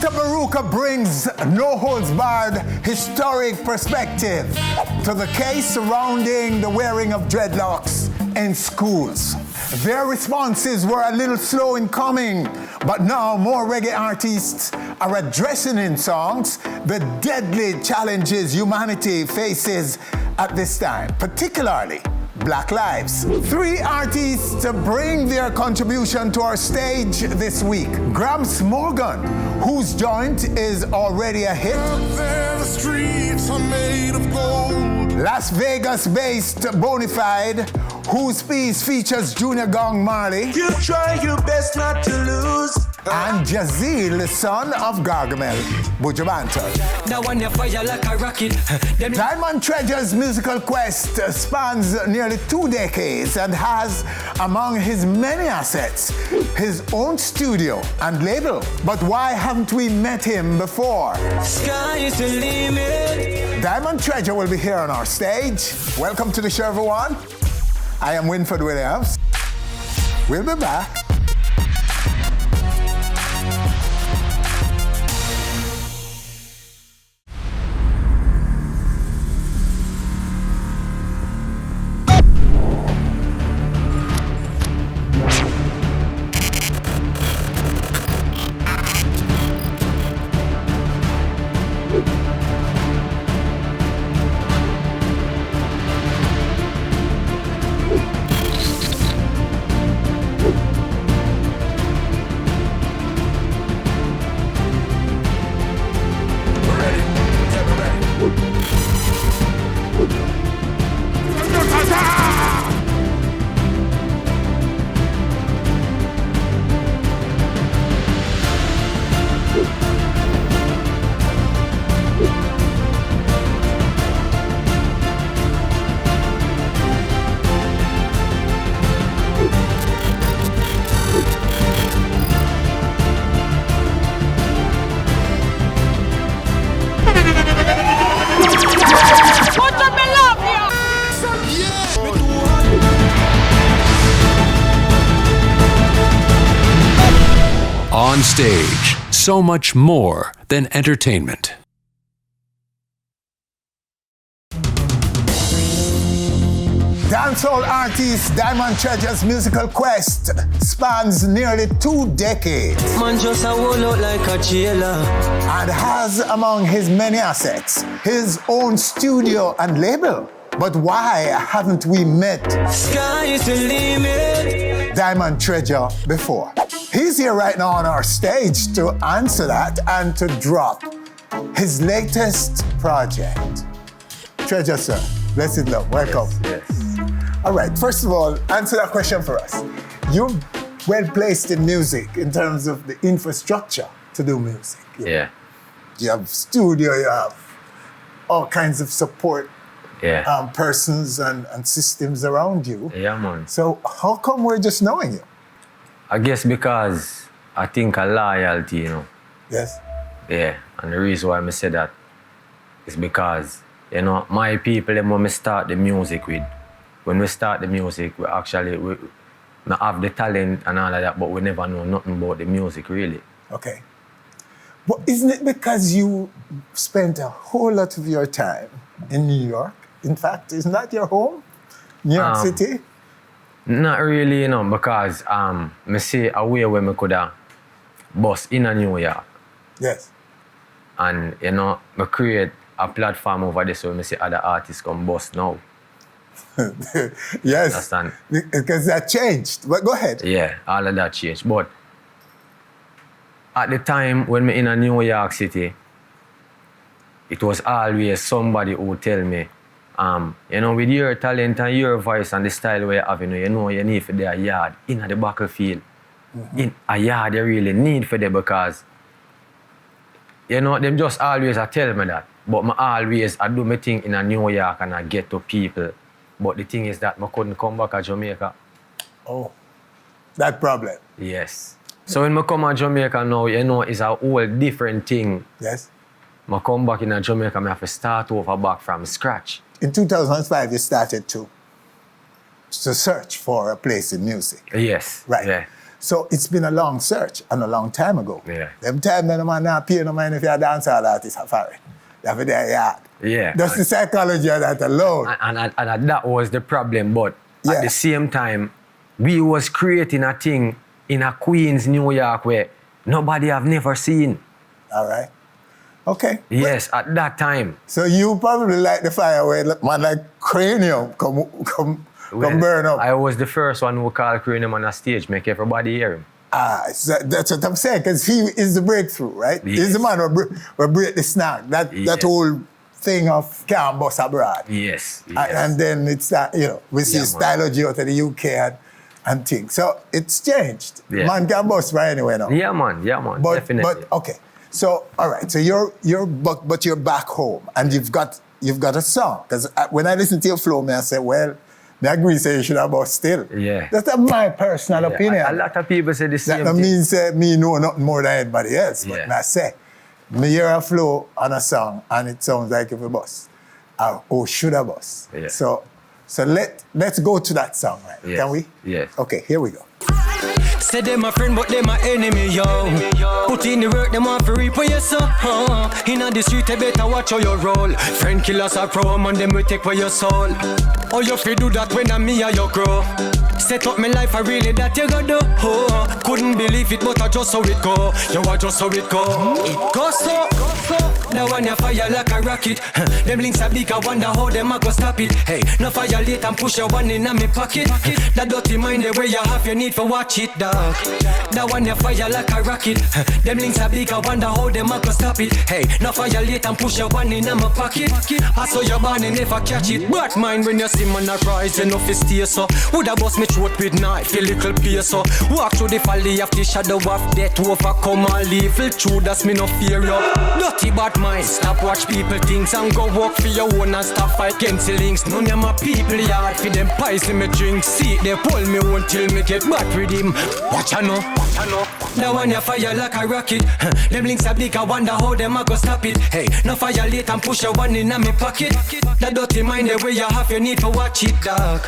Mutabaruka brings no-holds-barred historic perspective to the case surrounding the wearing of dreadlocks in schools. Their responses were a little slow in coming, but now more reggae artists are addressing in songs the deadly challenges humanity faces at this time, particularly Black lives. 3 artists to bring their contribution to our stage this week. Gramps Morgan, whose joint is already a hit. The streets are made of gold. Las Vegas-based Bonafide, whose piece features Junior Gong Marley. You try your best not to lose. And Jahazeil, the son of Gargamel, Bujubanto. Now when you fire like a rocket. Dimon Treajah's musical quest spans nearly 2 decades and has, among his many assets, his own studio and label. But why haven't we met him before? Sky is the limit. Dimon Treajah will be here on our stage. Welcome to the show, everyone. I am Winford Williams. We'll be back. Onstage, so much more than entertainment. Dancehall artist Dimon Treajah's musical quest spans nearly 2 decades. Man just a roll out like a jailer. And has among his many assets his own studio and label. But why haven't we met Sky is the limit. Dimon Treajah before? He's here right now on our stage to answer that and to drop his latest project. Treajah, sir, blessed love, welcome. Yes. All right, first of all, answer that question for us. You're well placed in music in terms of the infrastructure to do music. Yeah. You have studio, you have all kinds of support persons and systems around you. Yeah, man. So how come we're just knowing you? I guess because I think a loyalty, you know. Yes. Yeah. And the reason why I say that is because, you know, my people, when we start the music with, when we start the music, we actually not have the talent and all of that, but we never know nothing about the music, really. Okay. But isn't it because you spent a whole lot of your time in New York? In fact, isn't that your home? New York City? Not really, you know, because me see a way where me could have bust in New York. Yes. And, you know, me create a platform over there so me see other artists come bust now. Yes. Understand? Because that changed. But go ahead. Yeah, all of that changed. But at the time when me in a New York City, it was always somebody who would tell me, you know, with your talent and your voice and the style where you have, you know you need for their yard in the battlefield. Mm-hmm. In a yard you really need for them because, you know, them just always tell me that. But I do my thing in a New York and I get to people. But the thing is that I couldn't come back to Jamaica. Oh, that problem. Yes. So when I come to Jamaica now, you know, it's a whole different thing. Yes. I come back in Jamaica, I have to start over back from scratch. In 2005, you started to search for a place in music. Yes. Right. Yeah. So it's been a long search and a long time ago. Yeah. Them time then the man not pay no mind if you're a dancehall artist are foreign. That's for their yard. Yeah. That's the psychology of that alone. And that was the problem. But at the same time, we was creating a thing in a Queens, New York, where nobody have never seen. All right. Okay. Yes, at that time. So you probably like the fire where man like Cranium come burn up. I was the first one who called Cranium on a stage, make everybody hear him. So that's what I'm saying, because he is the breakthrough, right? Yes. He's the man who break the snag. That whole thing of can't bust abroad. Yes. And then it's that, we see stylogy out of the UK and things. So it's changed. Yeah. Man can bust right anywhere now. Yeah, man, definitely. But okay. So all right. So you're back home and you've got a song. Because when I listen to your flow, I say, well, I agree. Say you should have bust still. Yeah. That's my personal opinion. A lot of people say the same That thing. means me know nothing more than anybody else. But Yeah. I say, me hear a flow on a song and it sounds like if a bust. Or should a bust. Yeah. So let's go to that song, right? Yes. Can we? Yes. Okay, here we go. Say them my friend, but them my enemy, yo. Put in the work, them want to reap for you, so. Inna the street, you better watch how you roll. Friend killers are pro, man, them will take for your soul. Oh, you fi do that when I'm me or you grow. Set up my life, I really that you go do. Couldn't believe it, but I just saw it go. You are just saw it go. It goes so. Now when you fire like a rocket, them links are big, I wonder how them a go stop it. Hey, no fire late and push your one in my pocket. That dirty mind the way you have, you need to watch it, dog. That one you fire like a rocket, them links are big, I wonder how them a go stop it. Hey, no fire late and push your one in my pocket. I saw your man and never catch it. But mind when you see man a rise, enough is stay so. Woulda bust me throat with knife, a little peer so. Walk through the valley of the shadow of death, overcome all evil. True, that's me no fear you. Dirty bad mind, stop watch people things and go work for your own and stop fight against the links. None of my people yard for them pies in me drink. See they pull me one till me get back with him. Watch I know. Now when you fire like a rocket, them links are big, I wonder how them a go stop it. Hey, no fire late and push your one in my pocket. That dirty mind the way you have, you need to watch it, dog.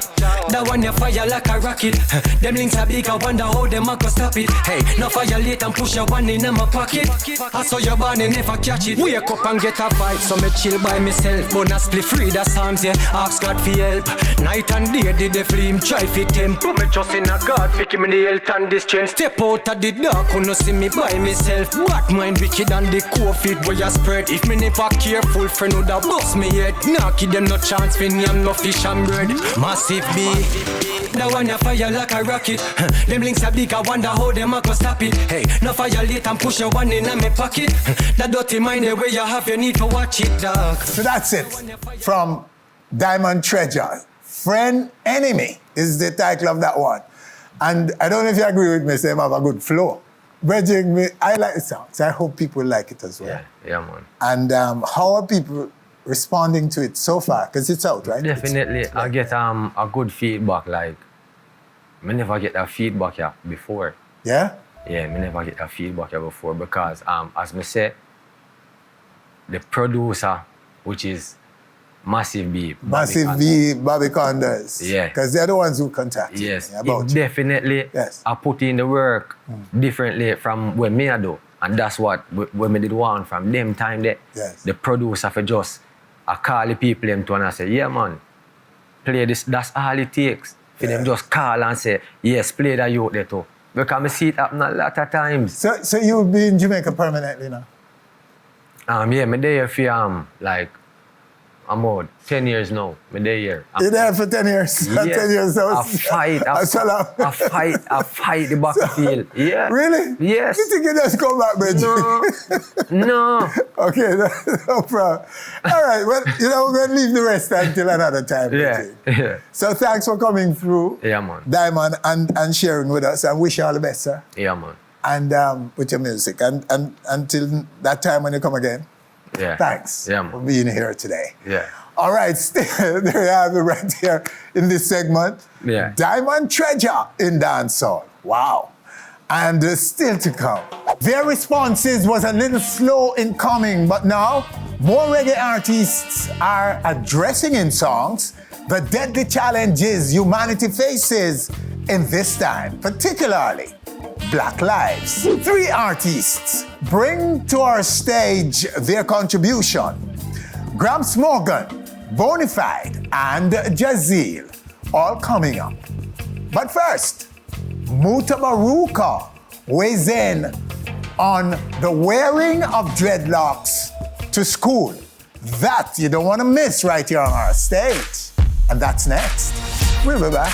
That one you fire like a rocket, them links are big, I wonder how them a go stop it. Hey, no fire late and push your one in my pocket. I saw your born and never catch it. Wake up and get a vibe, so me chill by myself. But not split free, the psalms, yeah, ask God for help. Night and day, did the flame try fit him. Put me just in a God, pick him in the health and this change. Step out of the dark, couldn't see me by myself. Bad mind wicked and the COVID where you spread. If me never careful, friend would have bust me yet. Nah, give them no chance, for me I'm no fish and bread. Massive B. That one you fire like a rocket, them links are big, I wonder how them a go stop it. Hey, no fire late and push your one in my pocket. That dirty mind the way you have, you need to watch it, dog. So that's it. From Dimon Treajah. Friend, Enemy is the title of that one. And I don't know if you agree with me, say I have a good flow. Bridging me, I like the song, so I hope people like it as well. Yeah, man. And how are people responding to it so far? Because it's out, right? Definitely, I get a good feedback. Like, me never get that feedback here before. Yeah? Yeah, me never get that feedback here before because, as me say, the producer, which is Massive B. Massive B, Bobby Condors. Yeah. Because they're the ones who contact Yes, me about you. definitely. Yes. I put in the work differently from when me I do. And that's what, when me did one from them time there, Yes. the producer for just, I call the people them to and I say, yeah man, play this, that's all it takes. For them just call and say, yes, play that youth there too. Because I see it happen a lot of times. So you'll be in Jamaica permanently now? Yeah, me there for like, I'm out 10 years now. Me there here. You're there for 10 years? Yes. 10 years now? I fight the battlefield. Yeah. Really? Yes. You think you just come back, Benji? No. Okay, no problem. All right, well, we're going to leave the rest until another time. Yeah. So thanks for coming through. Yeah, man. Dimon, and sharing with us. I wish you all the best, sir. Yeah, man. And with your music. And until that time when you come again, Yeah. thanks Yeah, man. for being here today. Yeah. All right, there you have it right here in this segment. Yeah. Dimon Treajah in dancehall. Wow. And still to come. Their responses was a little slow in coming, but now more reggae artists are addressing in songs the deadly challenges humanity faces in this time, particularly Black lives. 3 artists bring to our stage their contribution. Gramps Morgan, Bonafide, and Jahazeil, all coming up. But first, Mutabaruka weighs in on the wearing of dreadlocks to school. That you don't want to miss right here on our stage. And that's next. We'll be back.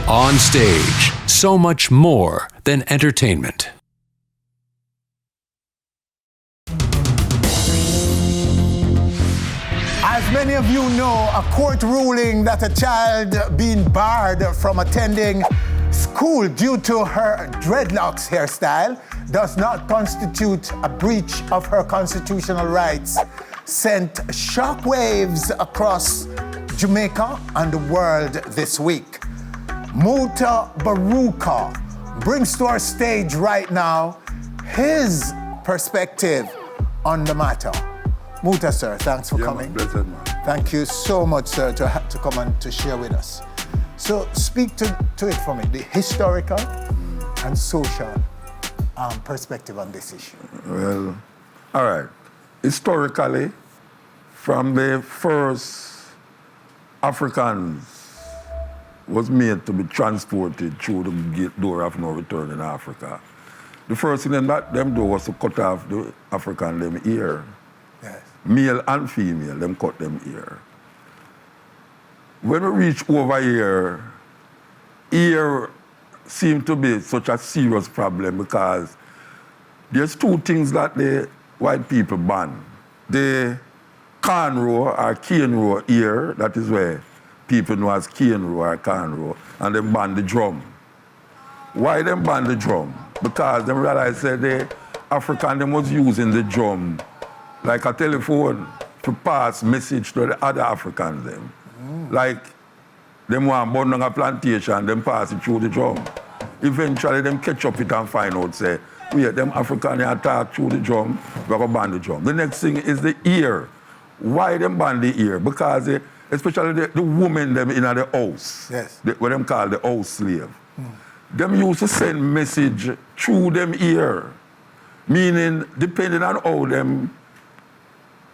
Onstage, so much more than entertainment. As many of you know, a court ruling that a child being barred from attending school due to her dreadlocks hairstyle does not constitute a breach of her constitutional rights sent shockwaves across Jamaica and the world this week. Mutabaruka brings to our stage right now his perspective on the matter. Muta, sir, thanks for coming. Blessed man. Thank you so much, sir, to come and to share with us. So speak to it for me, the historical and social perspective on this issue. Well, all right. Historically, from the first Africans was made to be transported through the gate door of no return in Africa, the first thing them do was to cut off the African them ear. Yes. Male and female, them cut them ear. When we reach over here, ear seemed to be such a serious problem because there's 2 things that the white people ban. The cornrow or cane row ear, that is where people know as cane row or cornrow, and them ban the drum. Why them ban the drum? Because them realize that the African them was using the drum like a telephone to pass message to the other Africans them. Like them want burn on a plantation, them pass it through the drum. Eventually them catch up it and find out, say, wait, them African attack through the drum, we're gonna ban the drum. The next thing is the ear. Why them ban the ear? Because especially the women them in the house, yes, what them call the house slave. Them used to send message through them ear, meaning depending on how them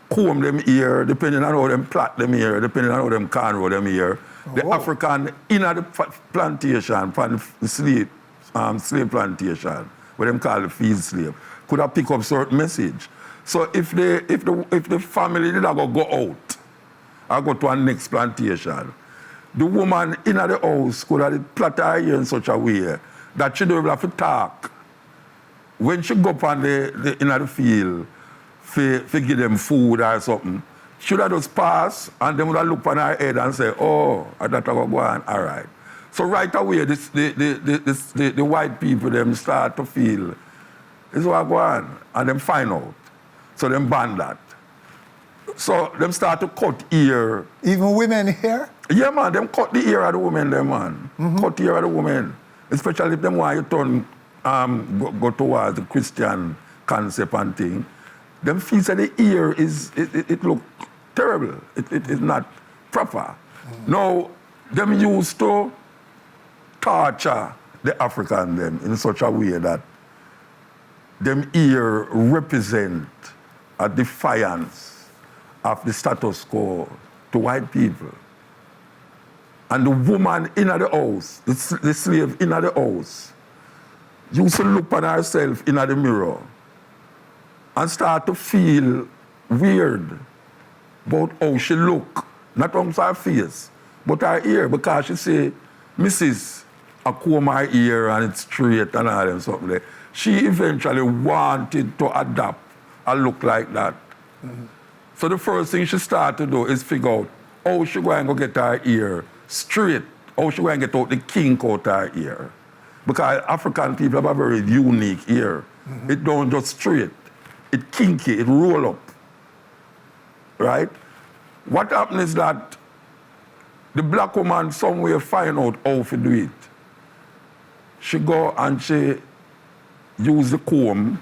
comb them ear, depending on how them plait them ear, depending on how them cornrow them ear, the African in the plantation, from the slave plantation, what them call the field slave, could have picked up certain message. So if the family did go out, I go to a next plantation, the woman in the house could have plait her ear in such a way that she don't have to talk. When she go up on in the field, for give them food or something, should have just pass and then would have look on her head and say, oh, that I go on, all right. So right away, the white people, them start to feel, this is what I go on, and them find out. So them ban that. So them start to cut ear. Even women here? Yeah, man, them cut the ear of the women, them, man. Cut the ear of the women. Especially if them want you turn, go towards the Christian concept and thing. Them feel that the ear it look terrible. It is not proper. Now, them used to torture the African them in such a way that them ear represent a defiance of the status quo to white people. And the woman in the house, the slave in the house, used to look at herself in the mirror and start to feel weird about how she look, not on her face, but her ear, because she say, Mrs., I comb my ear and it's straight and all and something like that. She eventually wanted to adapt a look like that. Mm-hmm. So the first thing she started to do is figure out how she going to get her ear straight, how she going to get out the kink out her ear. Because African people have a very unique ear. Mm-hmm. It don't just straight, it kinky, it roll up, right? What happened is that the black woman somewhere find out how to do it. She go and she use the comb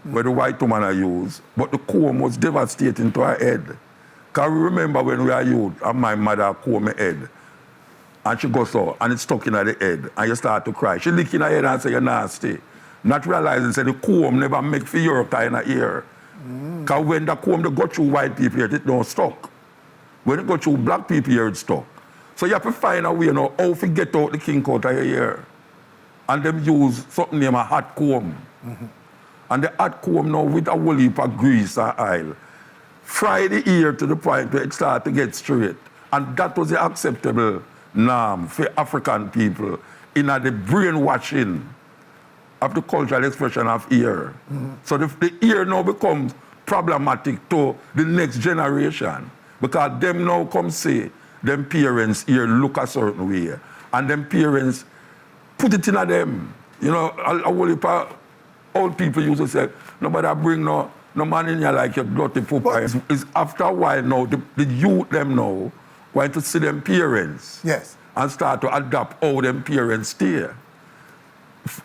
where the white woman I use, but the comb was devastating to her head. Because we remember when we were youth, and my mother comb my head, and she goes so, and it's stuck in her head, and you start to cry. She lick in her head and say, you're nasty. Not realizing say the comb never make for your kind of ear. Because when the comb they go through white people ear, it don't stuck. When it go through black people ear, it's stuck. So you have to find a way now how to get out the kink out of your ear. And them use something named a hot comb. Mm-hmm. And the hot comb now with a whole heap of grease and oil fry the ear to the point where it started to get straight. And that was the acceptable norm for African people in the brainwashing of the cultural expression of ear. Mm-hmm. So the ear now becomes problematic to the next generation because them now come say them parents' ear look a certain way and them parents put it in them. You know, a whole heap of old people used to say, nobody bring no man in here like your dirty poopa. It's after a while now, the youth them now want to see them parents. Yes. And start to adapt how them parents stay.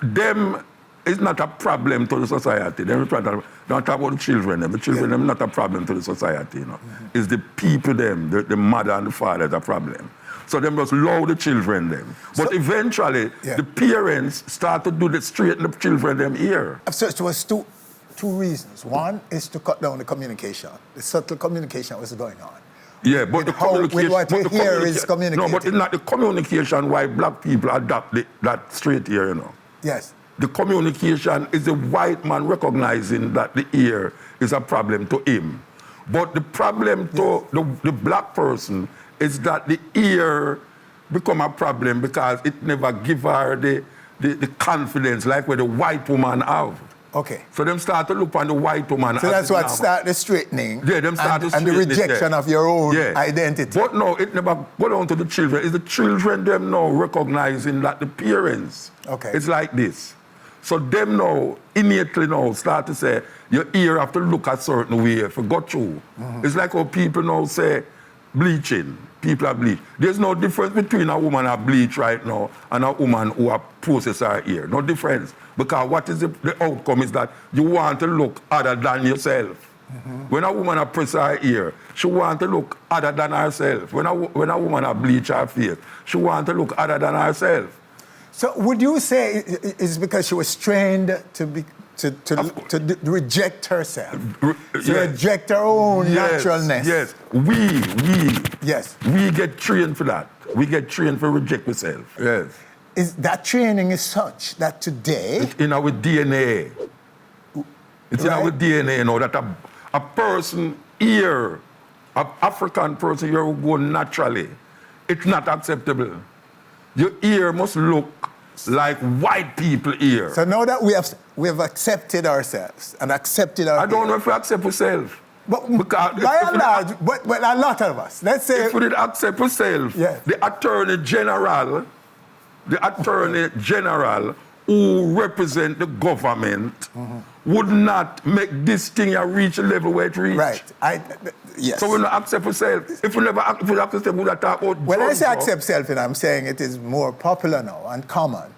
Them is not a problem to the society. Don't talk about the children. The children them not a problem to the society. You know, it's the people them, the mother and the father is a problem. So them just love the children them. But eventually, the parents start to do the straighten the children them ear. So it was two reasons. One is to cut down the communication. The subtle communication was going on. Yeah, but the communication... What we hear is communicating. No, but it's not the communication why black people adopt that straight ear, you know. Yes. The communication is the white man recognizing that the ear is a problem to him. But the problem to the black person is that the ear become a problem because it never give her the confidence like what the white woman have. Okay. So them start to look on the white woman. So that's what start the straightening. Yeah, them start to straightening. And the rejection of your own identity. But no, it never go down to the children. It's the children them now recognizing that the parents. Okay. It's like this. So them now, innately now, start to say, your ear have to look a certain way if it got through. Mm-hmm. It's like how people now say, bleaching. People are bleach. There's no difference between a woman who bleach right now and a woman who has processed her ear. No difference. Because what is the outcome is that you want to look other than yourself. Mm-hmm. When a woman has pressed her ear, she wants to look other than herself. When a woman has bleached her face, she wants to look other than herself. So would you say it's because she was trained to reject herself, to reject her own naturalness? Yes, we get trained for that. We get trained for reject ourselves. Yes. Is that training is such that today... It's in our DNA. It's in our DNA, you know, that a person here, an African person here will go naturally. It's not acceptable. Your ear must look like white people ear. So now that we have accepted ourselves and accepted our... I don't know if we accept ourselves. But by and large, but a lot of us, let's say... If we did accept ourselves, the Attorney General who represent the government would not make this thing reach a level where it reach. Right. Yes. So we don't accept ourselves. If we accept ourselves, we would talk about... When I say accept self, I'm saying it is more popular now and common.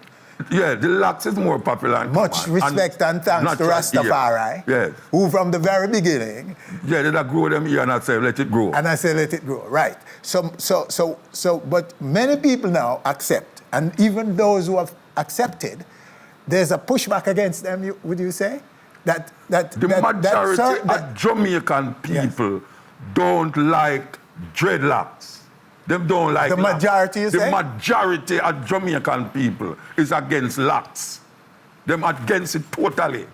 Yeah, the locks is more popular and much common. respect and thanks to Rastafari. Yes. Who from the very beginning... Yeah, they grow them here and I say let it grow. And I say let it grow, right. So, but many people now accept. And even those who have accepted, there's a pushback against them, would you say? The majority of Jamaican people don't like dreadlocks. Them don't like the locks. majority, you say? The majority of Jamaican people is against locks. Them against it totally.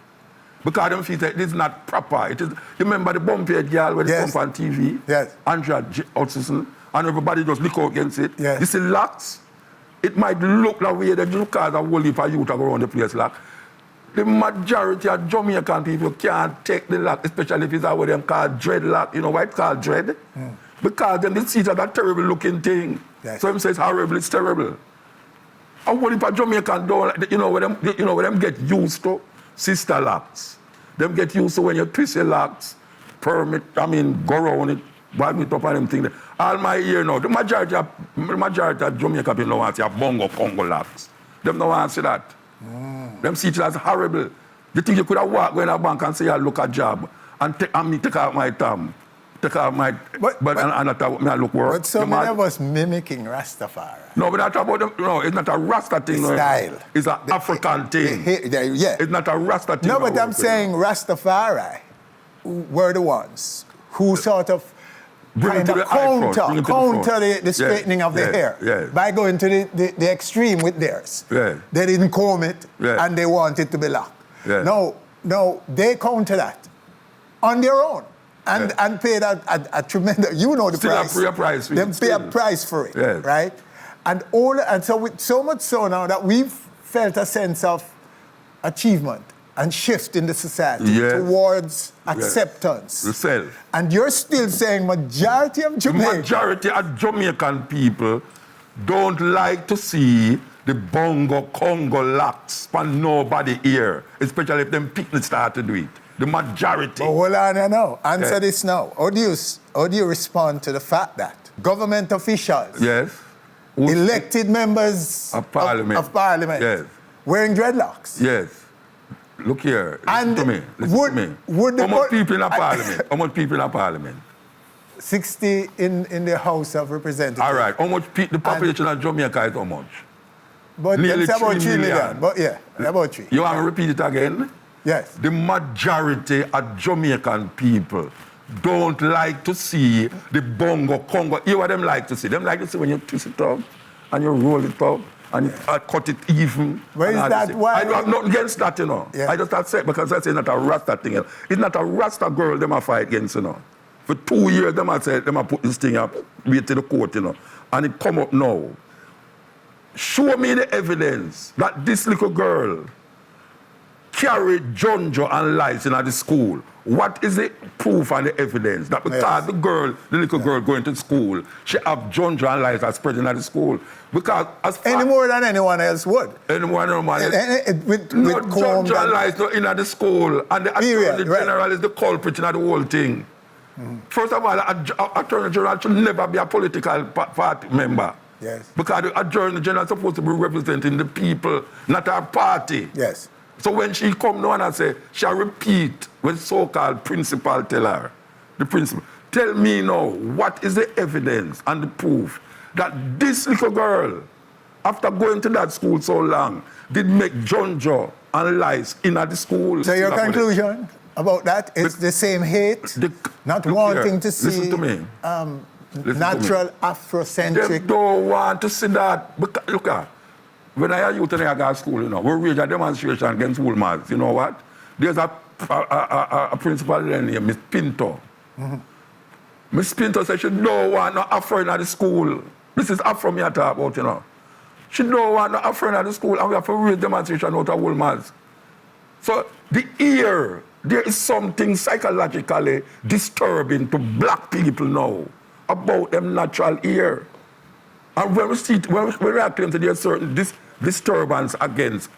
Because them feel that this is not proper. It is, you remember the bumpy girl when they come on TV? Yes. Andrea Hutchison, and everybody just look out against it. Yes. This is locks. It might look that way, that look as a whole heap of youth go around the place lock. The majority of Jamaican people can't take the lock, especially if it's what them call dreadlock. You know why it's called dread? Because then they see it as a terrible looking thing. Yes. So them say it's horrible, it's terrible. And what if a Jamaican don't like, you know what them get used to? Sister locks. Them get used to when you twist your locks, go around it, wipe it up and them things. All my ear now, the majority of Jamaican people don't want to see a bongo Congo locks. Them don't want to see that. Them see it as horrible. You think you could have walked in a bank and say, I look a job, and take out my thumb. Take out my, and I look work. But so many of us mimicking Rastafari. No, but not about them. No, it's not a Rasta thing. Style. It's an African thing. Yeah. It's not a Rasta thing. No, but I'm saying Rastafari were the ones who sort of kind of counter the straightening of the hair by going to the extreme with theirs. Yeah. They didn't comb it and they wanted to be locked. Yeah. No, they counter that on their own. And paid a tremendous, you know the still price. Still a price for it. Them pay a price for it, right? And so with so much so now that we've felt a sense of achievement and shift in the society towards acceptance. The self. And you're still saying majority of Jamaican. The majority of Jamaican people don't like to see the bongo Congo locks from nobody here, especially if them picnics start to do it. The majority. But hold on now. Answer this now. How do you respond to the fact that government officials, elected members of parliament, wearing dreadlocks? Yes. Look here. And listen to me. How much people in a parliament? How much people in a parliament? 60 in the House of Representatives. All right. How much the population of Jamaica is how much? But nearly it's about 3 million. million. But about 3. You want to repeat it again? Yes. The majority of Jamaican people don't like to see the bongo Congo. Hear what them like to see? Them like to see when you twist it up and you roll it up and you cut it even. Where is that? Why? I don't have nothing against that, you know. Yeah. I just have to say it because I say it's not a Rasta thing. It's not a Rasta girl them a fight against, you know. For 2 years, them a say, them a put this thing up, wait to the court, you know. And it come up now. Show me the evidence that this little girl carried Jonjo and lies in the school. What is the proof and the evidence that because the little girl going to school, she have Jonjo and lies are spreading at the school? Because any more than anyone else would. Anyone else. With Jonjo and lies not in the school, and the Attorney General is the culprit in the whole thing. First of all, Attorney General should never be a political party member. Yes. Because the Attorney General is supposed to be representing the people, not our party. Yes. So when she come down and say, she'll repeat what so-called principal tell her. The principal. Tell me now, what is the evidence and the proof that this little girl, after going to that school so long, did make Jonjo and lies in at the school? So your conclusion about that is the same hate, not wanting to see listen to me. natural Afrocentric. They don't want to see that. Because, look at, when I youth in Niagara school, you know, we read a demonstration against Woolmarks. You know what? There's a principal there named Miss Pinto. Miss Pinto said she don't want no Afro in the school. This is Afro me I talk about, you know. She don't want no Afro in the school, and we have to read demonstration out of Woolmarks. So the ear, there is something psychologically disturbing to black people now about them natural ear. And when we see it, when we are claiming there's certain disturbance against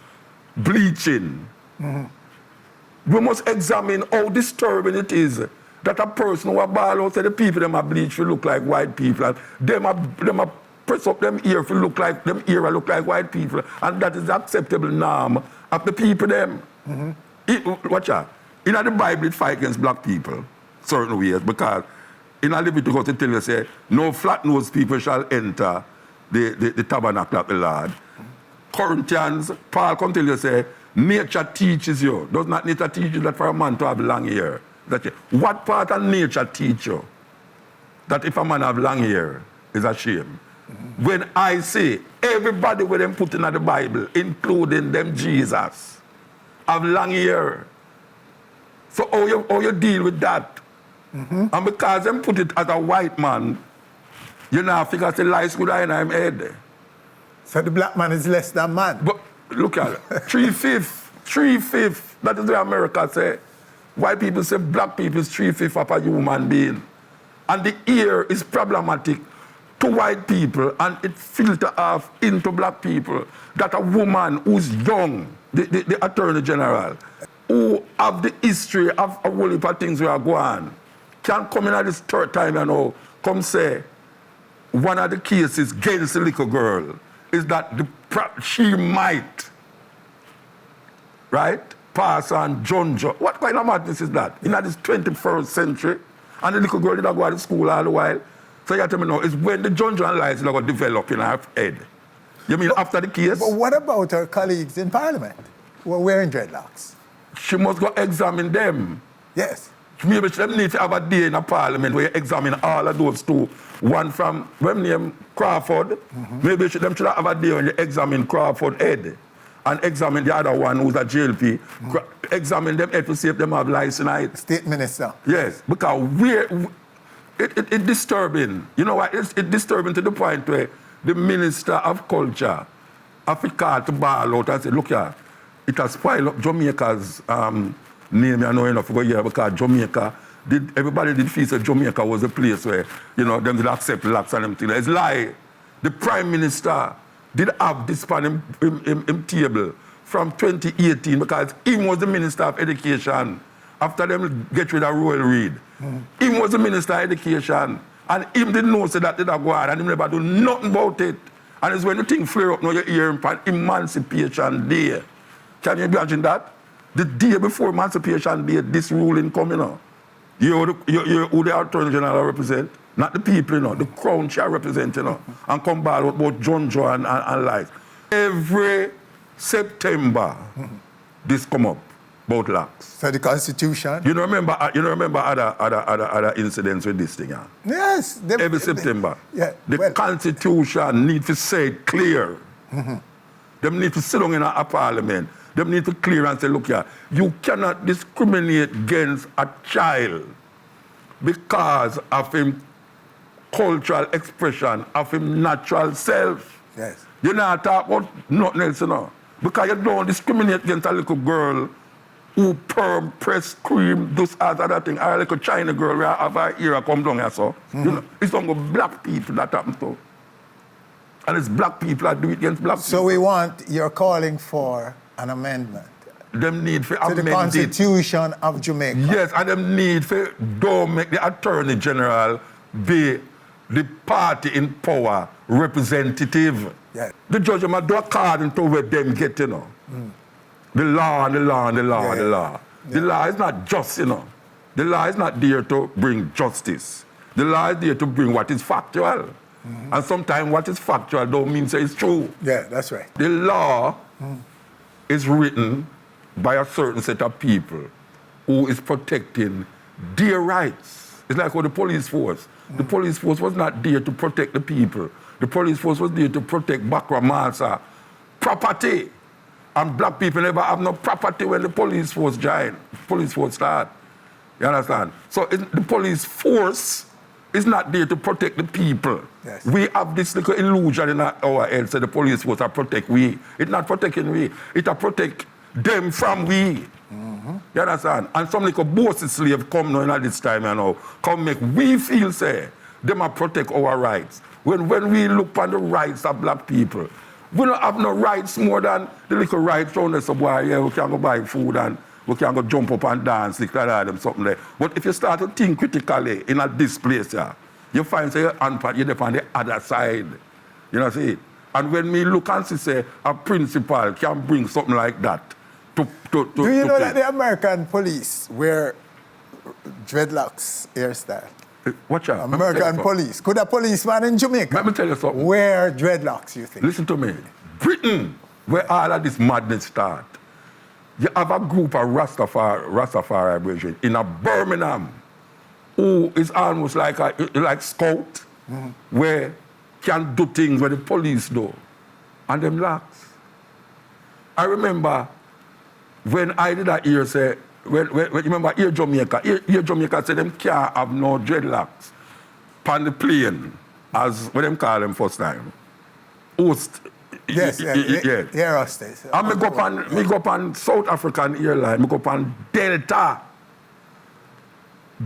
bleaching, we must examine how disturbing it is that a person who a ball out say the people them a bleach will look like white people, and them a press up them ear will look like them ear look like white people, and that is the acceptable norm of the people them. Watch out. In the Bible it fight against black people certain ways because in Leviticus it tell you, say, no flat-nosed people shall enter the tabernacle of the Lord. Corinthians, Paul come tell you, say, nature teaches you. Does not nature teach you that for a man to have long hair? What part of nature teach you that if a man have long hair is a shame? Mm-hmm. When I say everybody with them put in the Bible, including them Jesus, have long hair. So how you deal with that? Mm-hmm. And because them put it as a white man, you know, figure the lies good in him head. So the black man is less than man. But look at it. 3/5. That is what America say. White people say black people is 3/5 of a human being. And the ear is problematic to white people and it filter off into black people. That a woman who's young, the Attorney General, who have the history of a whole heap of things we are going on, can come in at this third time and come say, one of the cases against the little girl is that she might, right, pass on John. What kind of madness is that? In this 21st century, and the little girl did not go to school all the while. So you tell me now, it's when the John lies are going to develop in her head. You mean after the case? But what about her colleagues in Parliament who are wearing dreadlocks? She must go examine them. Yes. Maybe she need to have a day in a Parliament where you examine all of those two. One from, when name Crawford, maybe them should have a day when you examine Crawford head and examine the other one who's a JLP. Examine them head to see if them have license. State Minister. Yes, because it's disturbing. You know what? It's disturbing to the point where the Minister of Culture, Africa to ball out and say, look here, it has spoiled up Jamaica's name, I know enough for a year because Jamaica, everybody did feel that Jamaica was a place where, you know, them did accept locks and them things. It's lie. The Prime Minister did have this pan in table from 2018 because he was the Minister of Education after them get rid of Royal Reid. He was the Minister of Education and him didn't know so that did go on and he never do nothing about it. And it's when the thing flare up now you hear him on Emancipation Day. Can you imagine that? The day before Emancipation Day, this ruling coming out. You who the Attorney General represent? Not the people, you know, the crown shall represent, you know, and come back with both John and lies. Every September, this come up about locks. So the Constitution. You know, remember other incidents with this thing, yeah? Yes. Every September. The Constitution need to say it clear. Them need to sit down in a Parliament. Them need to clear and say, look here, you cannot discriminate against a child because of him cultural expression, of him natural self. Yes. You're not talking about nothing else, you know. Because you don't discriminate against a little girl who perm, press, cream, those other things. Or a little China girl where have her ear come down here, so. You know, it's only black people that happens to. And it's black people that do it against black people. So you're calling for an amendment. Them need for to the Constitution of Jamaica. Yes, and them need for don't make the Attorney General be the party in power representative. Yes. The judge must do according to where them get, you know. The law and the law and the law and the law. The law is not just, you know. The law is not there to bring justice. The law is there to bring what is factual. And sometimes what is factual don't mean say it's true. Yeah, that's right. The law is written by a certain set of people who is protecting their rights. It's like how the police force. The police force was not there to protect the people. The police force was there to protect Bakra Masa property. And black people never have no property when the police force join, police force start. You understand? So the police force is not there to protect the people. Yes. We have this little illusion in our heads that the police force are protect we. It's not protecting we. It are protect them from we. You understand? And some little bossy slave come now in this time, you know, come make we feel say them are protect our rights. When we look on the rights of black people, we don't have no rights more than the little rights around us. Yeah, we can go buy food and we can go jump up and dance, like that, and something there. But if you start to think critically in this place, yeah, you find say you're on the other side. You know, see? And when we look and see, say, a principal can bring something like that to Do you know that the American police wear dreadlocks hairstyle? Watch out. American police. Could a policeman in Jamaica let me tell you something. wear dreadlocks, you think? Listen to me. Britain where all of this madness start. You have a group of Rastafari brethren in a Birmingham who is almost like scout, where can do things where the police do, and them locks. I remember when I did that here, say, when remember here Jamaica said them can't have no dreadlocks on the plane, as what them call them first time. Host. Yes, yeah. Onstage. And me go on South African airline, me go on Delta.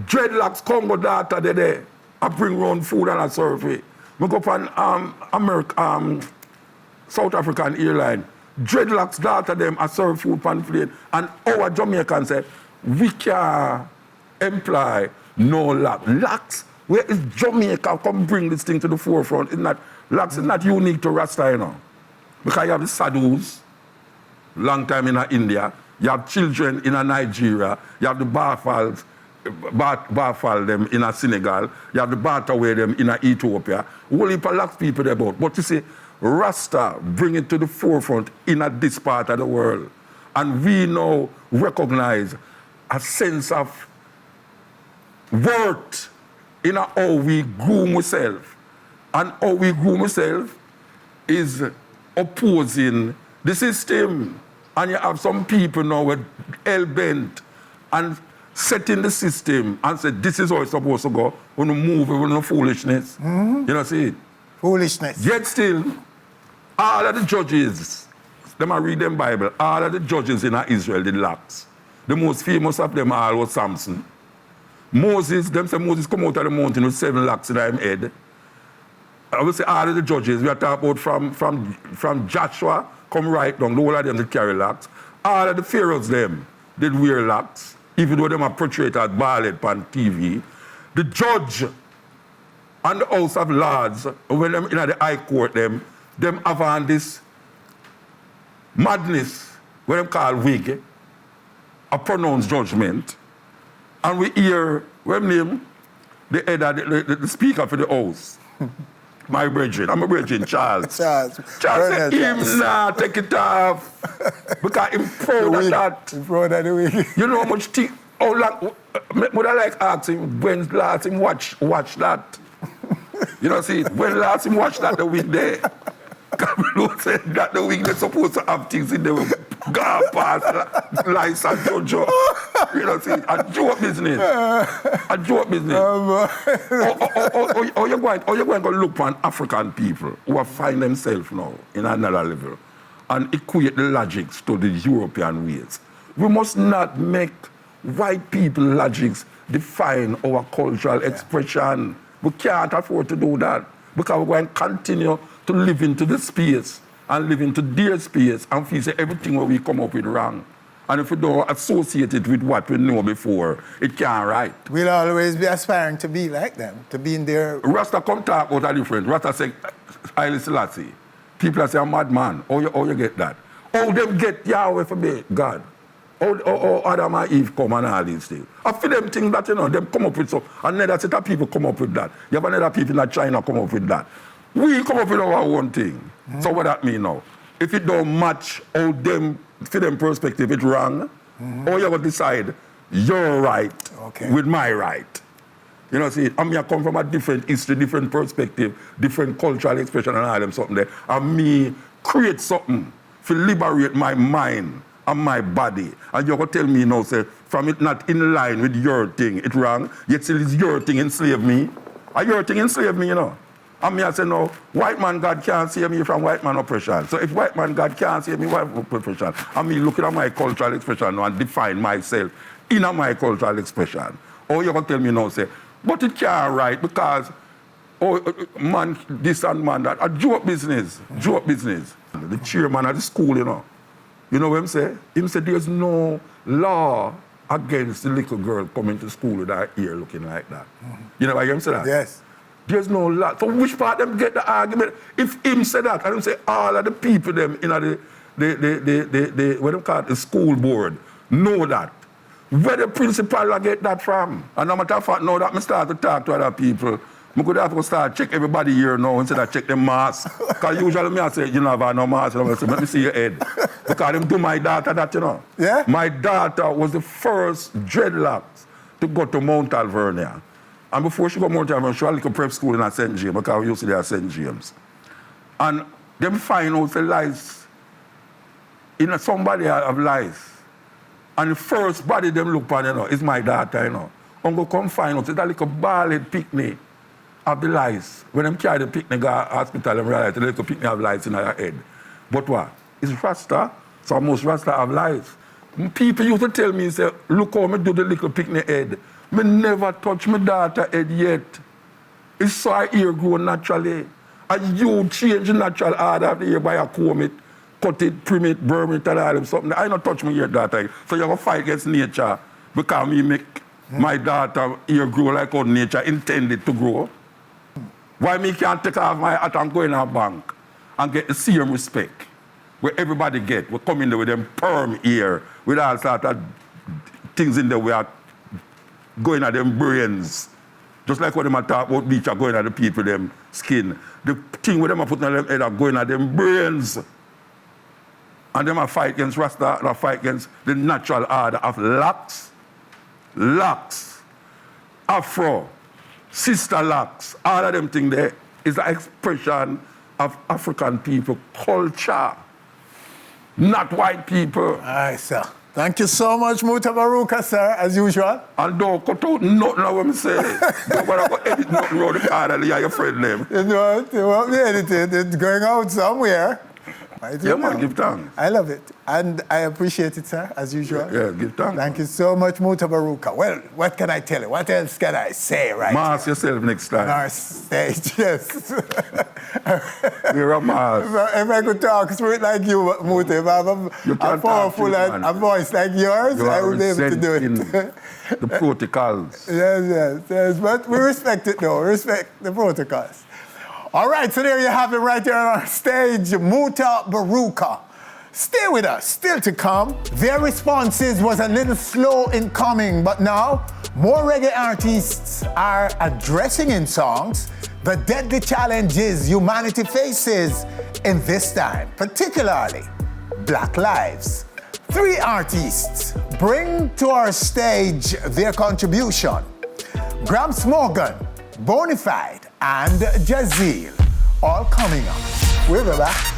Dreadlocks Congo data there. I bring round food and I serve it. Me go on South African airline. Dreadlocks data them I serve food on plane. And our Jamaicans say, we can't employ no lock. Locks, where is Jamaica come bring this thing to the forefront? Locks is not unique to Rasta, you know. Because you have the sadhus, long time in India, you have children in Nigeria, you have the Bafal them in Senegal, you have the Bataway them in Ethiopia. Whole heap of lax people there about. But you see, Rasta bring it to the forefront in this part of the world. And we now recognize a sense of worth in how we groom ourselves. And how we groom ourselves is opposing the system. And you have some people now with hell-bent and setting the system and say, this is how it's supposed to go. We don't move with no foolishness. You know, see it? Foolishness. Yet still, all of the judges, them I read them Bible, all of the judges in Israel did locks. The most famous of them all was Samson. Moses, them say Moses come out of the mountain with 7 locks in his head. I will say all of the judges, we are talking about from Joshua, come right down, the whole of them did carry locks. All of the pharaohs them did wear locks, even though them are portrayed as bald on TV. The judge and the House of Lords, when them in the High Court, them have on this madness, what them call wig, a pronounced judgment. And we hear, when name, the head of the speaker for the House. My brethren, I'm a brethren, Charles. Charles said, him nah, take it off. Because him proud of that. Him proud of the week. You know how much how long, would I like ask him, when last him watch that? You know, see, when last him watch that the week there? Because we don't say that the week they're supposed to have things in there with God pass, lice and Jojo. You know, see, a joke business. A joke business. Or you're going to look for African people who are find themselves now in another level and equate the logics to the European ways. We must not make white people logics define our cultural expression. We can't afford to do that because we're going to continue to live into the space and live into their space and feel say everything what we come up with wrong. And if we don't associate it with what we know before, it can't right. We'll always be aspiring to be like them, to be in their... Rasta come talk about a different. Rasta say, Haile Selassie. People say, a madman. How you get that? How them get Yahweh for me, God? How Adam and Eve come and all these things? I feel them things that, you know, them come up with so. Another set of people come up with that. You have another people in China come up with that. We come up with our own thing. So what that mean now? If it don't match how them, for them perspective, it's wrong, or you have to decide you're right with my right. You know, see, I mean, I come from a different history, different perspective, different cultural expression and all them something there. And me create something to liberate my mind and my body. And you're going to tell me now, say, from it not in line with your thing, it's wrong, yet still it's your thing enslave me. Or your thing enslave me, you know. And me I say, no, white man God can't save me from white man oppression. So if white man God can't save me from white man oppression, and me looking at my cultural expression now and define myself in my cultural expression. Or you're going to tell me now, say, but it can't right because, man, this and man that, a joke business. The chairman of the school, you know what him say? Him say there's no law against the little girl coming to school with her ear looking like that. You know why him say that? Yes. There's no law. So which part them get the argument? If him say that, I don't say all of the people them in the what they call it, the school board know that. Where the principal get that from? And no matter of fact, now that I start to talk to other people I could have to start check everybody here now instead of check them mask. Because usually me I say, you don't have no mask. And I say, let me see your head. Because them do my daughter that, you know. Yeah? My daughter was the first dreadlocks to go to Mount Alvernia. And before she got to Mount Alvernia, she had a little prep school in St. James, because we used to be at St. James. And them find out the lice, in somebody have lice. And the first body them look on, you know, is my daughter, you know. I'm going to come find out, it's that little bald picnic of the lice. When them carry the picnic to the hospital, them realize the little picnic have lice in her head. But what? It's Rasta, so most Rasta have lice. People used to tell me, say, look how I do the little picnic head. Me never touch my daughter head yet. It's so her ear grow naturally. And you change the natural order of the ear by a comb it, cut it, trim it, burn it, and all them something. I don't touch my ear daughter. So you're going to fight against nature because me make my daughter ear grow like how nature intended to grow. Why me can't take off my hat and go in a bank and get the same respect where everybody get? We come in there with them perm ear, with all sort of things in there we are going at them brains. Just like what them are talk about bleach are going at the people, them skin. The thing with them are putting on them head are going at them brains. And them are fight against Rasta, and fight against the natural order of locks, afro, sister locks. All of them things there is an expression of African people culture, not white people. Aye, sir. Thank you so much, Mutabaruka, sir, as usual. And don't cut out nothing of what I say. Don't want to edit nothing around the card and your friend name. You won't be edited. It's going out somewhere. Yeah, man, give thanks. I love it. And I appreciate it, sir, as usual. Yeah, give thanks. Thank you so much, Mutabaruka. Well, what can I tell you? What else can I say right Mask yourself next time. on our stage? Yes. You're a mask. If I could talk through it like you, Muta, if I have a powerful and a voice like yours, I would be able to do it. The protocols. Yes. But we respect it, though. We respect the protocols. All right, so there you have it right there on our stage, Mutabaruka. Stay with us, still to come. Their responses was a little slow in coming, but now more reggae artists are addressing in songs the deadly challenges humanity faces in this time, particularly Black lives. 3 artists bring to our stage their contribution. Gramps Morgan, Bonafide, and Jahazeil, all coming up. We'll be back.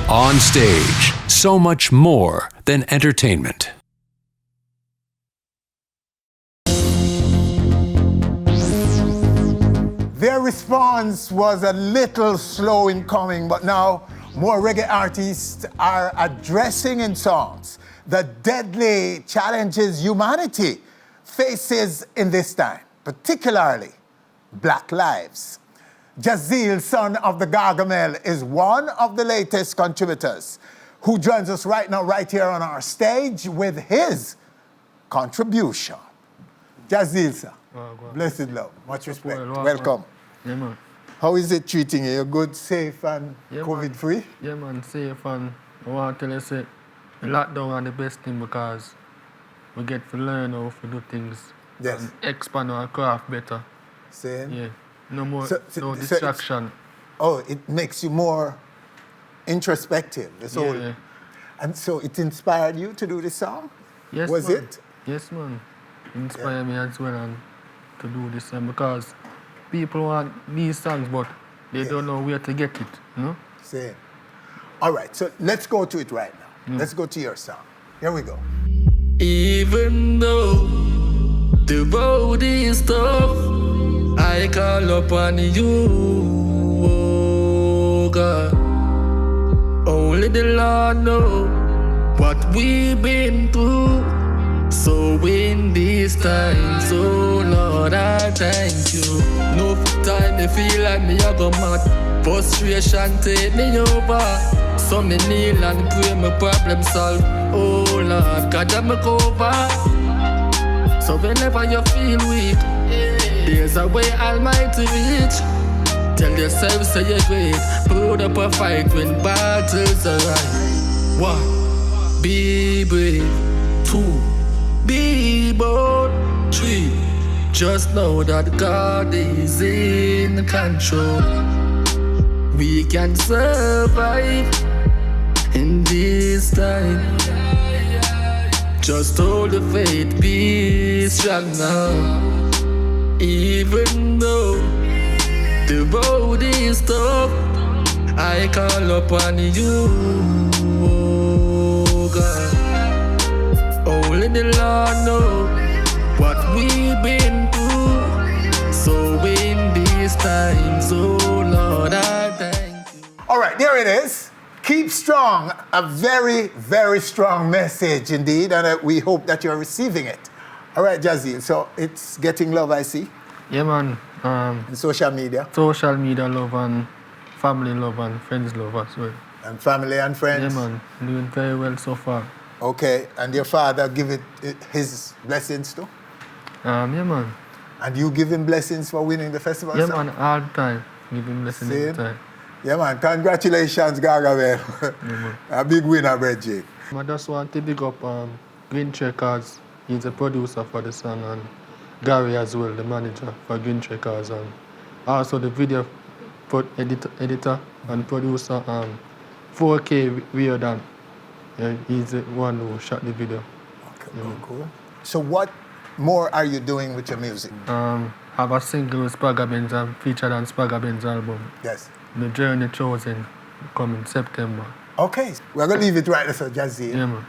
Onstage, so much more than entertainment. Their response was a little slow in coming, but now more reggae artists are addressing in songs the deadly challenges humanity faces in this time, particularly Black lives. Jahazeil, son of the Gargamel, is one of the latest contributors who joins us right now, right here on our stage with his contribution. Jahazeil, sir. Blessed love. Much respect. Welcome. Yeah, man. How is it treating you? You're good, safe, and COVID-free? Yeah, man, safe. And I want to tell you, say, the lockdown is the best thing because we get to learn how to do things Yes. and expand our craft better. See? Yeah. No more, So no it's- distraction. Oh, it makes you more introspective. That's all. Yeah. And so it inspired you to do this song? Yes, Was man. it? Yes, man. Inspire me as well and to do this song because people want these songs, but they don't know where to get it, you know? Same. All right, so let's go to it right now. Let's go to your song. Here we go. Even though the road is tough, I call upon you, oh God. Only the Lord know what we've been through. So in these times, oh Lord, I thank you. No time me feel like me a go mad. Frustration take me over. So me kneel and pray my problem solve. Oh Lord, God I'm a cover. So whenever you feel weak, there's a way Almighty reach. Tell yourself say you're great. Put up a fight when battles arise. 1. Be brave. 2. Be bold. 3. Just know that God is in control. We can survive in this time. Just hold the faith, be strong now. Even though the road is tough, I call upon you, oh God. Only the Lord knows what we've been through. So in these times, oh Lord, I thank you. All right, there it is. Keep strong. A very, very strong message indeed, and we hope that you're receiving it. All right, Jahazeil, so it's getting love, I see, Yeah, man. in social media, Social media love and family love and friends love as well. and family and friends. Yeah, man. Doing very well so far. Okay, and your father give it his blessings too? Yeah, man. And you give him blessings for winning the festival? Yeah, song? man, all the time. Give him blessing all the Same. time. Yeah, man. Congratulations, Gargamel. A big winner, Reggie. I just want to big up Green Treajah. He's a producer for the song, and Gary as well, the manager for Green Treajah, and also the video editor and producer 4K Weirdan. Yeah, he's the one who shot the video. Okay, cool. So what more are you doing with your music? Have a single with Spagga Benz and featured on Spagga Benz album. Yes. The Journey Chosen coming September. Okay, we're going to leave it right there, so Jahazeil. Yeah, man.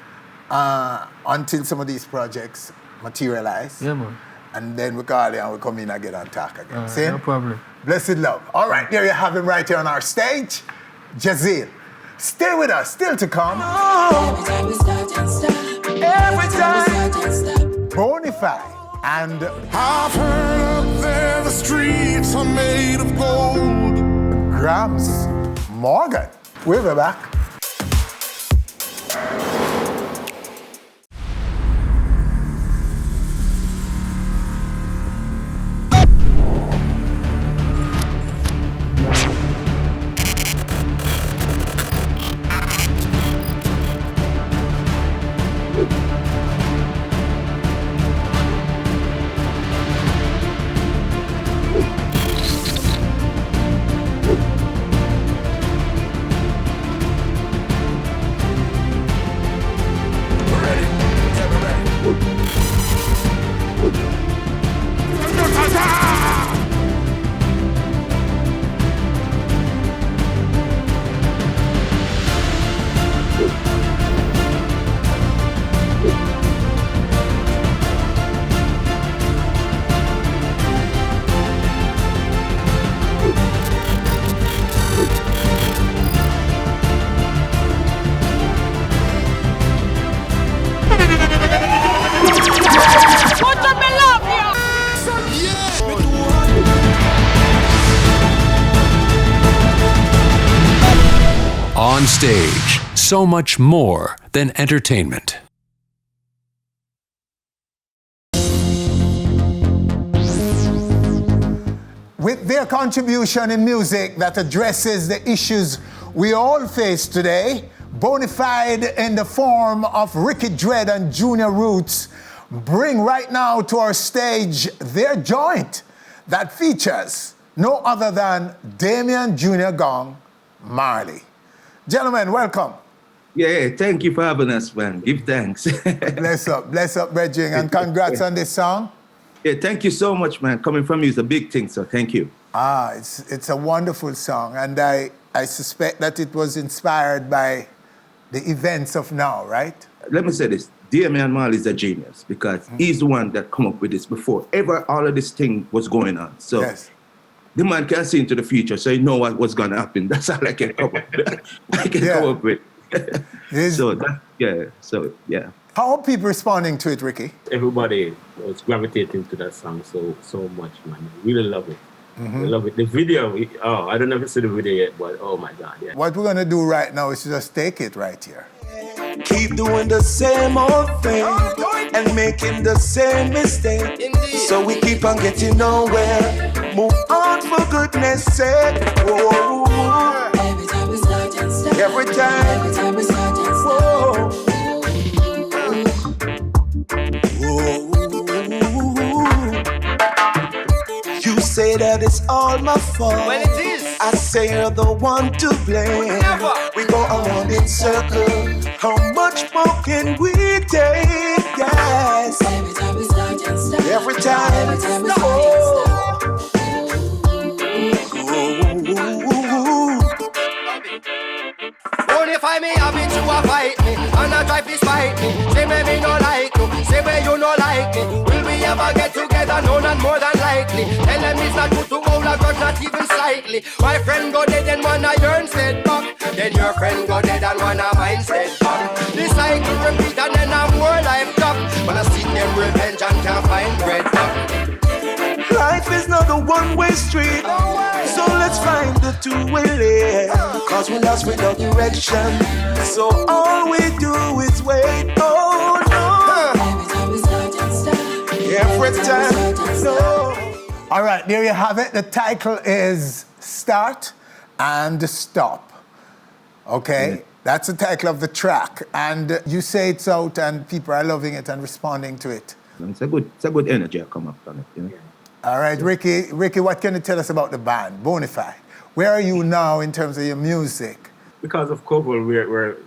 Until some of these projects materialize. Yeah, man. And then we call you and we come in again and talk again. See? No problem. Blessed love. All right, there you have him right here on our stage. Jahazeil. Stay with us, still to come. Every time we start and stop. Every time we start and stop. Bonafide and I've heard up there the streets are made of gold. Gramps Morgan. We'll be back. Onstage, so much more than entertainment. With their contribution in music that addresses the issues we all face today, Bonafide in the form of Ricky Dread and Junior Roots bring right now to our stage their joint, that features no other than Damien Jr. Gong Marley. Gentlemen, welcome. Yeah, thank you for having us, man. Give thanks. Bless up, Bridging, and congrats on this song. Yeah, thank you so much, man. Coming from you is a big thing, so thank you. It's a wonderful song, and I suspect that it was inspired by the events of now, right? Let me say this. Damien Marley is a genius because he's the one that come up with this before ever all of this thing was going on. So yes. The man can see into the future, so he know what's going to happen. That's all I can come up with. Come up with. So How are people responding to it, Ricky? Everybody was gravitating to that song so much, man. Really love it. We love it. The video, I don't know if you see the video yet, but oh my God, yeah. What we're going to do right now is just take it right here. Keep doing the same old thing and making the same mistake. So we keep on getting nowhere. Move on for goodness sake. Whoa. Every time we start and stop. Every time we start and stop. You say that it's all my fault. Well, it is. I say you're the one to blame. We go around in circles. How much more can we take? Yes. Every time we start and stop. Every time we start and stop. Bonafide me having to a fight me, and I try to spite me. Say me no like you, say me you no like me. Will we ever get together? No, not more than likely. Tell them it's not good to hold a grudge, not even slightly. My friend go dead and one of yours said back. Then your friend go dead and one of mine said back. This cycle repeat and then I'm more life top. When I see them revenge and can't find bread back. Life is not a one-way street, so let's find the two-way lane. Cause we're lost without direction, so all we do is wait. Oh no. Every time we start and stop. Every time, no. All right, there you have it. The title is Start and Stop. Okay, that's the title of the track. And you say it's out and people are loving it and responding to it. It's a good energy I come up from it, you know. All right, Ricky, what can you tell us about the band, Bonafide? Where are you now in terms of your music? Because of COVID,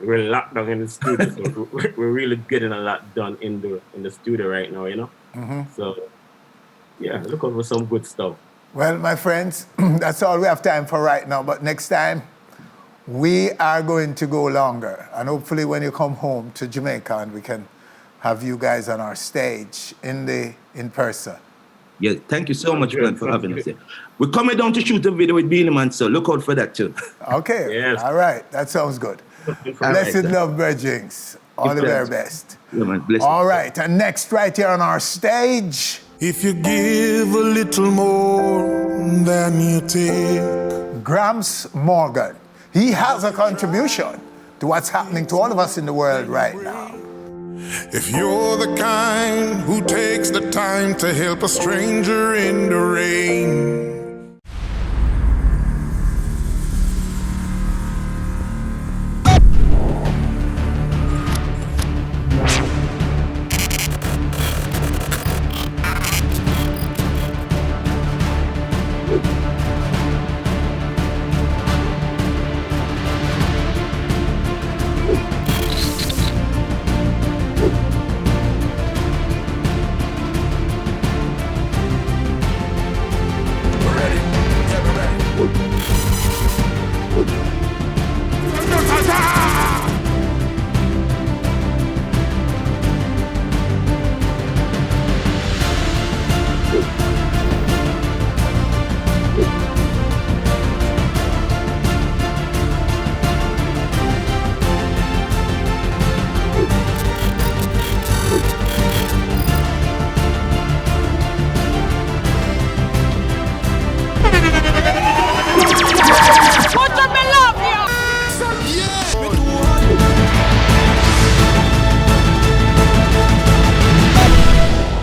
we're locked down in the studio, so we're really getting a lot done in the studio right now, you know? So, yeah, look out for some good stuff. Well, my friends, that's all we have time for right now, but next time, we are going to go longer, and hopefully when you come home to Jamaica, and we can have you guys on our stage in person. Yeah, thank you so much, man, for having us here. We're coming down to shoot a video with Beanie Man, so look out for that too. Okay, yes. All right, that sounds good. Blessed love, Bridgings. All the very best. Yeah, man, bless all right, and next right here on our stage. If you give a little more than you take. Gramps Morgan. He has a contribution to what's happening to all of us in the world right now. If you're the kind who takes the time to help a stranger in the rain.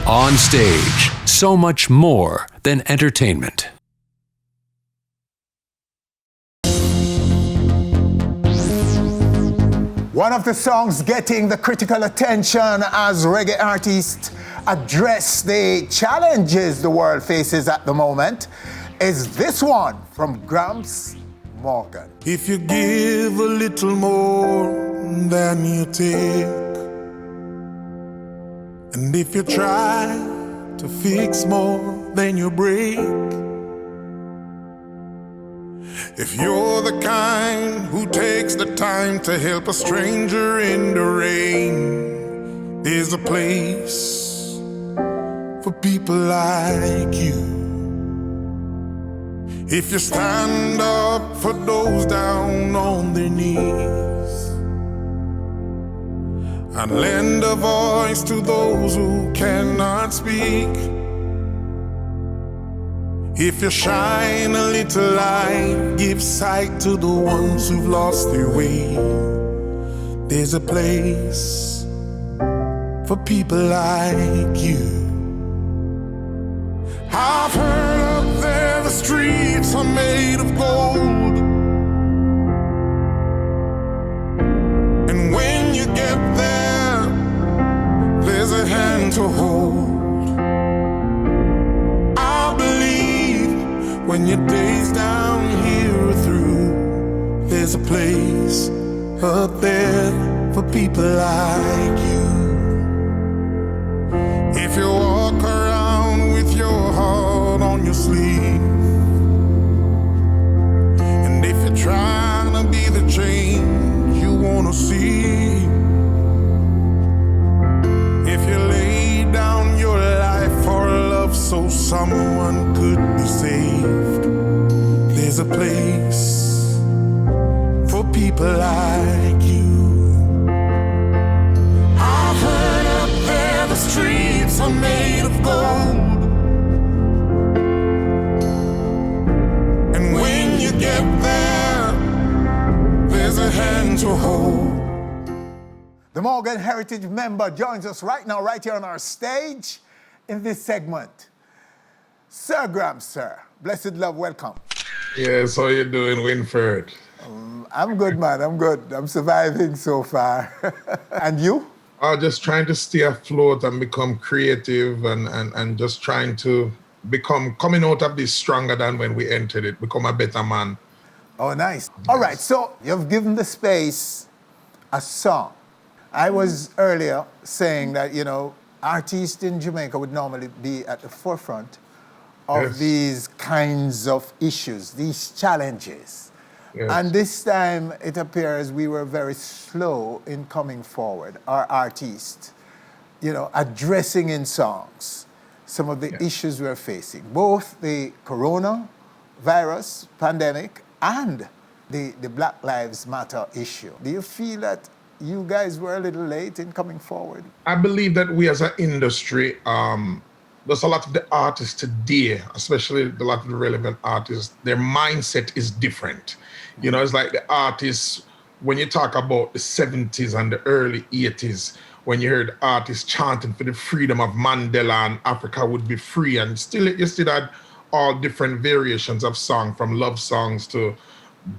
Onstage, so much more than entertainment. One of the songs getting the critical attention as reggae artist address the challenges the world faces at the moment is this one from Gramps Morgan. If you give a little more than you take, and if you try to fix more than you break, if you're the kind who takes the time to help a stranger in the rain, there's a place for people like you. If you stand up for those down on their knees and lend a voice to those who cannot speak, if you shine a little light, give sight to the ones who've lost their way, there's a place for people like you. I've heard up there the streets are made of gold, and when you get there, there's a hand to hold. When your days down here are through, there's a place up there for people like you. If you walk around with your heart on your sleeve, and if you're trying to be the change you want to see, if you lay down your life for love so someone could be saved, there's a place for people like you. I've heard up there the streets are made of gold, and when you get there, there's a hand to hold. The Morgan Heritage member joins us right now, right here on our stage in this segment. Sir Gramps, sir. Blessed love, welcome. Yes, how you doing, Winford? I'm good, man. I'm good. I'm surviving so far. And you? I'm just trying to stay afloat and become creative and just trying to coming out of this stronger than when we entered it, become a better man. Oh, nice. Yes. All right, so you've given the space a song. I was earlier saying that, you know, artists in Jamaica would normally be at the forefront of these kinds of issues, these challenges. Yes. And this time it appears we were very slow in coming forward, our artists, you know, addressing in songs some of the issues we're facing, both the coronavirus pandemic and the Black Lives Matter issue. Do you feel that you guys were a little late in coming forward? I believe that we as an industry, there's a lot of the artists today, especially a lot of the relevant artists, their mindset is different. You know, it's like the artists, when you talk about the 70s and the early 80s, when you heard artists chanting for the freedom of Mandela and Africa would be free, and still you still had all different variations of song, from love songs to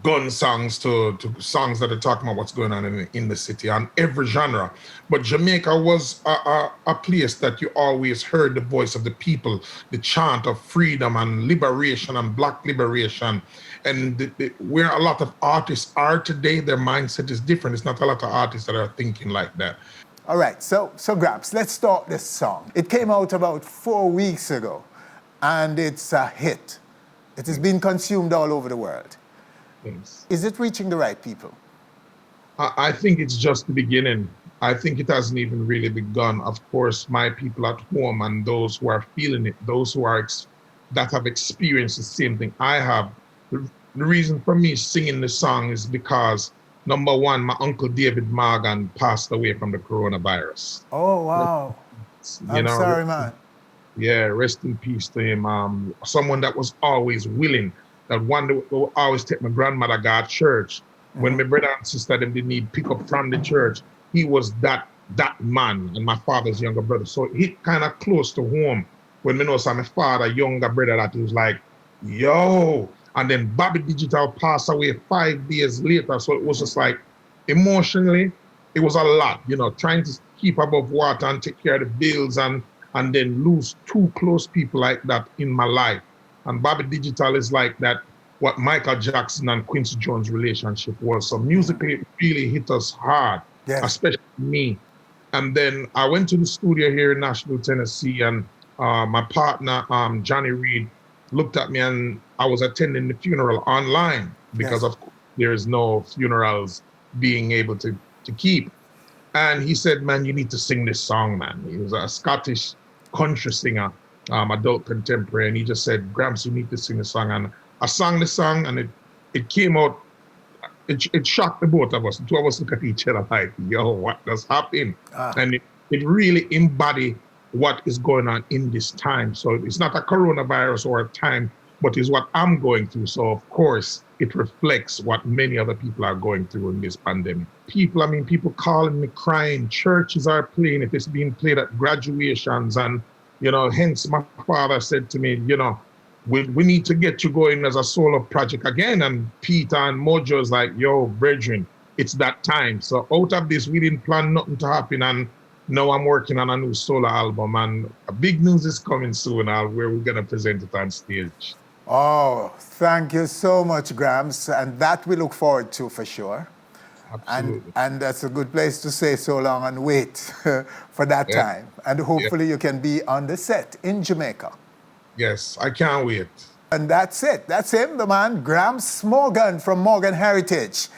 gun songs to songs that are talking about what's going on in the city, and every genre. But Jamaica was a place that you always heard the voice of the people, the chant of freedom and liberation and Black liberation. And where a lot of artists are today, their mindset is different. It's not a lot of artists that are thinking like that. All right, so Gramps, let's start this song. It came out about 4 weeks ago, and it's a hit. It has been consumed all over the world. Yes. Is it reaching the right people? I think it's just the beginning. I think it hasn't even really begun. Of course, my people at home and those who are feeling it, those who are that have experienced the same thing I have. The reason for me singing the song is because, number one, my uncle David Morgan passed away from the coronavirus. Oh, wow. I'm sorry, man. Yeah, rest in peace to him. Someone that was always willing, that one that would always take my grandmother to church. When my brother and sister them didn't need pick up from the church, he was that man, and my father's younger brother. So he kind of close to home. When me know my father, younger brother, that he was like, yo. And then Bobby Digital passed away 5 days later. So it was just like, emotionally, it was a lot, you know, trying to keep above water and take care of the bills and and then lose two close people like that in my life. And Bobby Digital is like that, what Michael Jackson and Quincy Jones' relationship was. So musically, it really hit us hard, especially me. And then I went to the studio here in Nashville, Tennessee, and my partner, Johnny Reed, looked at me, and I was attending the funeral online because of course there is no funerals being able to keep. And he said, man, you need to sing this song, man. He was a Scottish country singer, adult contemporary, and he just said, Gramps, you need to sing the song. And I sang the song, and it came out, it shocked the both of us. The two of us look at each other like, yo, what just happened? And it really embodied what is going on in this time. So it's not a coronavirus or a time, but it's what I'm going through. So of course, it reflects what many other people are going through in this pandemic. People calling me crying, churches are playing it, it's being played at graduations. And, hence my father said to me, we need to get you going as a solo project again. And Peter and Mojo's like, yo, brethren, it's that time. So out of this, we didn't plan nothing to happen. And now I'm working on a new solo album, and a big news is coming soon, where we're going to present it on stage. Oh, thank you so much, Gramps. And that we look forward to for sure. Absolutely. And that's a good place to say so long and wait for that time. And hopefully you can be on the set in Jamaica. Yes, I can't wait. And that's it. That's him, the man, Gramps Morgan from Morgan Heritage.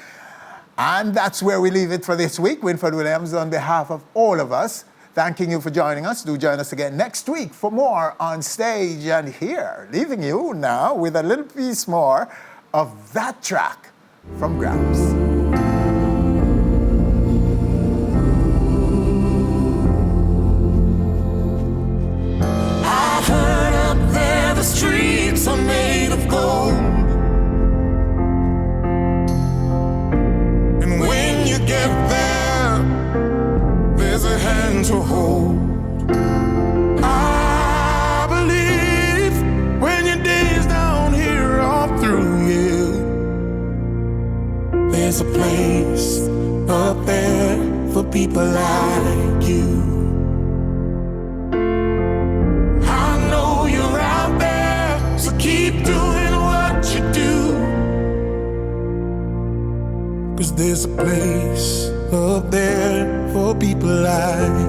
And that's where we leave it for this week. Winford Williams, on behalf of all of us, thanking you for joining us. Do join us again next week for more On Stage and Here. Leaving you now with a little piece more of that track from Gramps. I heard up there the streets are made of gold. And when you get there, there's a hand to hold. I believe when your days down here are through, there's a place up there for people like you. I know you're out there, so keep doing what you do. 'Cause there's a place up there for people like